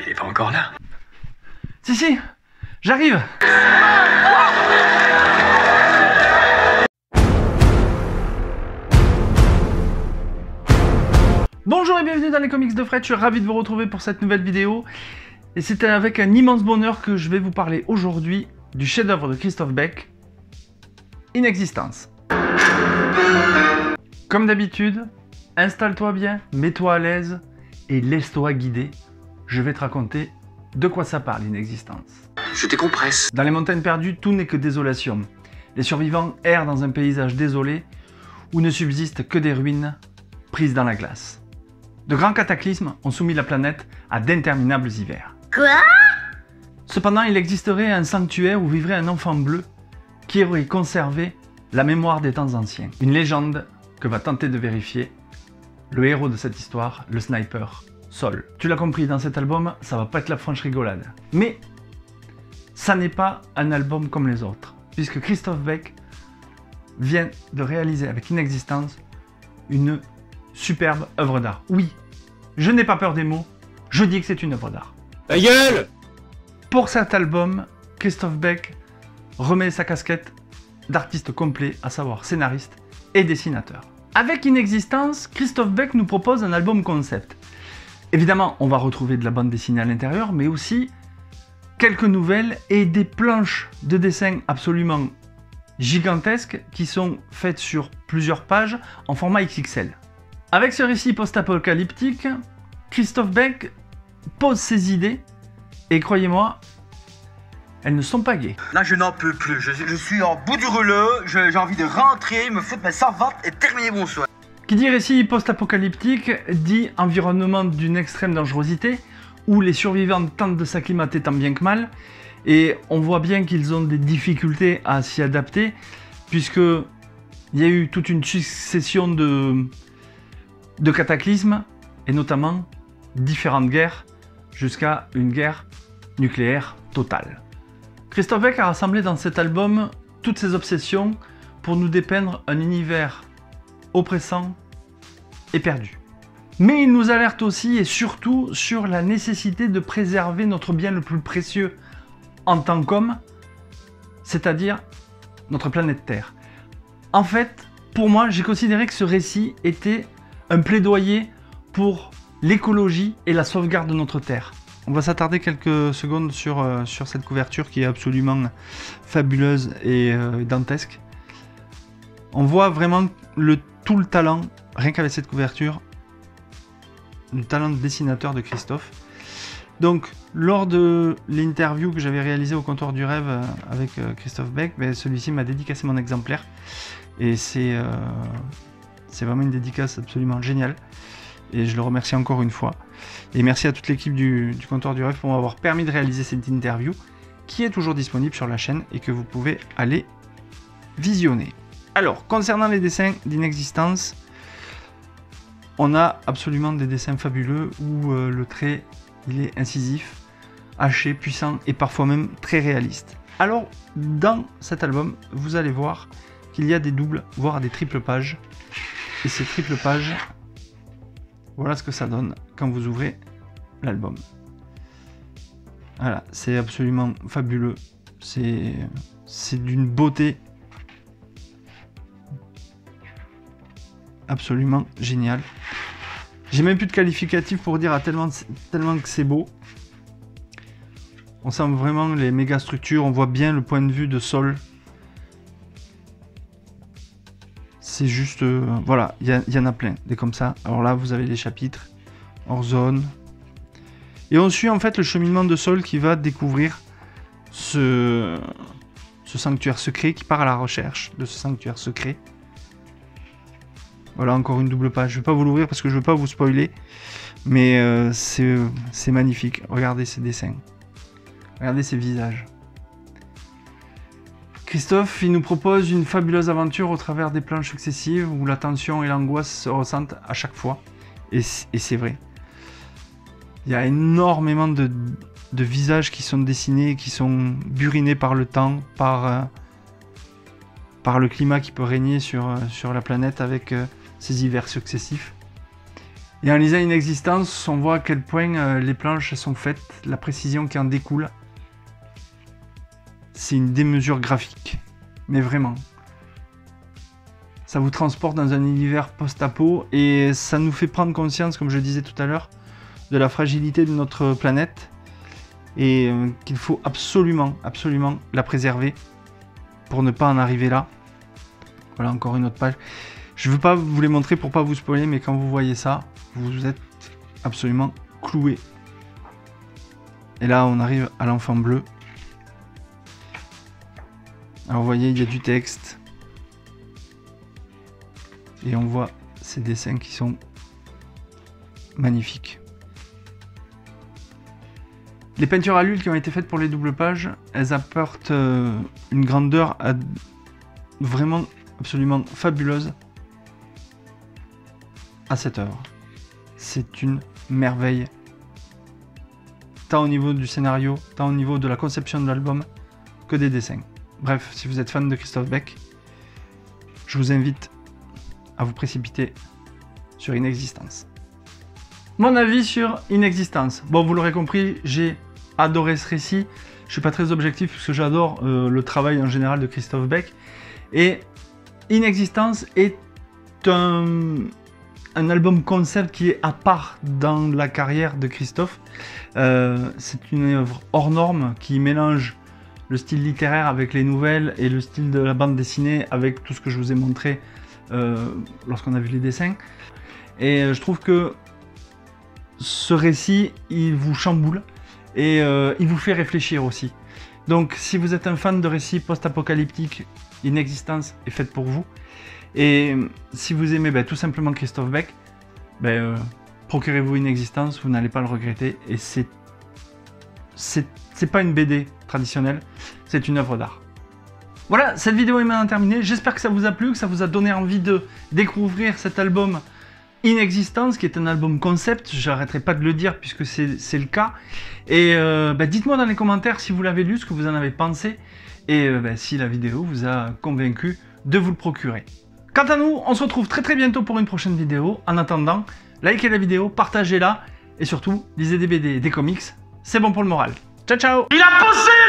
il est pas encore là. Si, j'arrive. Bonjour et bienvenue dans les comics de Fred, je suis ravi de vous retrouver pour cette nouvelle vidéo. Et c'est avec un immense bonheur que je vais vous parler aujourd'hui du chef-d'œuvre de Christophe Beck, In Existence. Comme d'habitude, installe-toi bien, mets-toi à l'aise et laisse-toi guider. Je vais te raconter de quoi ça parle, In Existence. Je décompresse. Dans les montagnes perdues, tout n'est que désolation. Les survivants errent dans un paysage désolé où ne subsistent que des ruines prises dans la glace. De grands cataclysmes ont soumis la planète à d'interminables hivers. Quoi? Cependant, il existerait un sanctuaire où vivrait un enfant bleu qui aurait conservé la mémoire des temps anciens. Une légende que va tenter de vérifier le héros de cette histoire, le sniper Sol. Tu l'as compris, dans cet album, ça va pas être la franche rigolade. Mais ça n'est pas un album comme les autres, puisque Christophe Beck vient de réaliser avec In Existence une superbe œuvre d'art. Oui, je n'ai pas peur des mots, je dis que c'est une œuvre d'art. Ta gueule! Pour cet album, Christophe Beck remet sa casquette d'artiste complet, à savoir scénariste et dessinateur. Avec In Existence, Christophe Beck nous propose un album concept. Évidemment, on va retrouver de la bande dessinée à l'intérieur, mais aussi quelques nouvelles et des planches de dessin absolument gigantesques qui sont faites sur plusieurs pages en format XXL. Avec ce récit post-apocalyptique, Christophe Beck pose ses idées et croyez-moi, elles ne sont pas gaies. Là je n'en peux plus, je suis en bout du rouleau, j'ai envie de rentrer, me foutre mes servantes et terminer mon soin. Qui dit récit post-apocalyptique dit environnement d'une extrême dangerosité où les survivants tentent de s'acclimater tant bien que mal et on voit bien qu'ils ont des difficultés à s'y adapter puisque il y a eu toute une succession de cataclysmes et notamment différentes guerres jusqu'à une guerre nucléaire totale. Christophe Beck a rassemblé dans cet album toutes ses obsessions pour nous dépeindre un univers oppressant et perdu. Mais il nous alerte aussi et surtout sur la nécessité de préserver notre bien le plus précieux en tant qu'homme, c'est-à-dire notre planète Terre. En fait, pour moi, j'ai considéré que ce récit était un plaidoyer pour l'écologie et la sauvegarde de notre Terre. On va s'attarder quelques secondes sur cette couverture qui est absolument fabuleuse et dantesque. On voit vraiment tout le talent, rien qu'avec cette couverture, le talent de dessinateur de Christophe. Donc, lors de l'interview que j'avais réalisée au Comptoir du Rêve avec Christophe Beck, celui-ci m'a dédicacé mon exemplaire. Et c'est vraiment une dédicace absolument géniale. Et je le remercie encore une fois. Et merci à toute l'équipe du Comptoir du Rêve pour m'avoir permis de réaliser cette interview qui est toujours disponible sur la chaîne et que vous pouvez aller visionner. Alors, concernant les dessins d'In Existence, on a absolument des dessins fabuleux où le trait il est incisif, haché, puissant et parfois même très réaliste. Alors, dans cet album, vous allez voir qu'il y a des doubles, voire des triples pages. Et ces triples pages, voilà ce que ça donne quand vous ouvrez l'album. Voilà, c'est absolument fabuleux. C'est d'une beauté absolument géniale. J'ai même plus de qualificatif pour dire tellement que c'est beau. On sent vraiment les méga structures, on voit bien le point de vue de Sol. C'est juste, voilà, il y en a plein, des comme ça. Alors là, vous avez les chapitres, hors zone. Et on suit en fait le cheminement de Sol qui va découvrir ce sanctuaire secret, qui part à la recherche de ce sanctuaire secret. Voilà, encore une double page. Je ne vais pas vous l'ouvrir parce que je ne veux pas vous spoiler. Mais c'est magnifique. Regardez ces dessins. Regardez ces visages. Christophe, il nous propose une fabuleuse aventure au travers des planches successives où la tension et l'angoisse se ressentent à chaque fois. Et c'est vrai. Il y a énormément de visages qui sont dessinés, qui sont burinés par le temps, par le climat qui peut régner sur la planète avec ces hivers successifs. Et en lisant Inexistence, on voit à quel point les planches sont faites, la précision qui en découle. C'est une démesure graphique, mais vraiment. Ça vous transporte dans un univers post-apo et ça nous fait prendre conscience, comme je le disais tout à l'heure, de la fragilité de notre planète et qu'il faut absolument, absolument la préserver pour ne pas en arriver là. Voilà encore une autre page. Je ne veux pas vous les montrer pour pas vous spoiler, mais quand vous voyez ça, vous êtes absolument cloué. Et là, on arrive à l'enfant bleu. Alors, vous voyez, il y a du texte. Et on voit ces dessins qui sont magnifiques. Les peintures à l'huile qui ont été faites pour les doubles pages, elles apportent une grandeur vraiment absolument fabuleuse à cette œuvre. C'est une merveille, tant au niveau du scénario, tant au niveau de la conception de l'album, que des dessins. Bref, si vous êtes fan de Christophe Beck, je vous invite à vous précipiter sur Inexistence. Mon avis sur Inexistence. Bon, vous l'aurez compris, j'ai adoré ce récit. Je suis pas très objectif parce que j'adore le travail en général de Christophe Beck. Et Inexistence est un album concept qui est à part dans la carrière de Christophe. C'est une œuvre hors norme qui mélange le style littéraire avec les nouvelles et le style de la bande dessinée avec tout ce que je vous ai montré lorsqu'on a vu les dessins. Et je trouve que ce récit, il vous chamboule et il vous fait réfléchir aussi. Donc si vous êtes un fan de récits post-apocalyptiques, Inexistence est faite pour vous. Et si vous aimez tout simplement Christophe Beck, procurez-vous Inexistence, vous n'allez pas le regretter. Et c'est pas une BD traditionnelle, c'est une œuvre d'art. Voilà, cette vidéo est maintenant terminée. J'espère que ça vous a plu, que ça vous a donné envie de découvrir cet album Inexistence, qui est un album concept. J'arrêterai pas de le dire puisque c'est le cas. Et dites-moi dans les commentaires si vous l'avez lu, ce que vous en avez pensé. Et si la vidéo vous a convaincu de vous le procurer. Quant à nous, on se retrouve très très bientôt pour une prochaine vidéo. En attendant, likez la vidéo, partagez-la et surtout, lisez des BD et des comics, c'est bon pour le moral. Ciao ciao. Il a poussé.